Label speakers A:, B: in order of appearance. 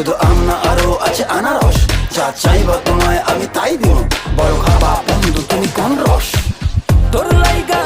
A: শুধু আম না আরো আছে আনারস, যা চাইবা তোমায় আমি তাই দিব, বড় খাবা বন্ধু তুমি কোন রস।
B: তোর লাইগা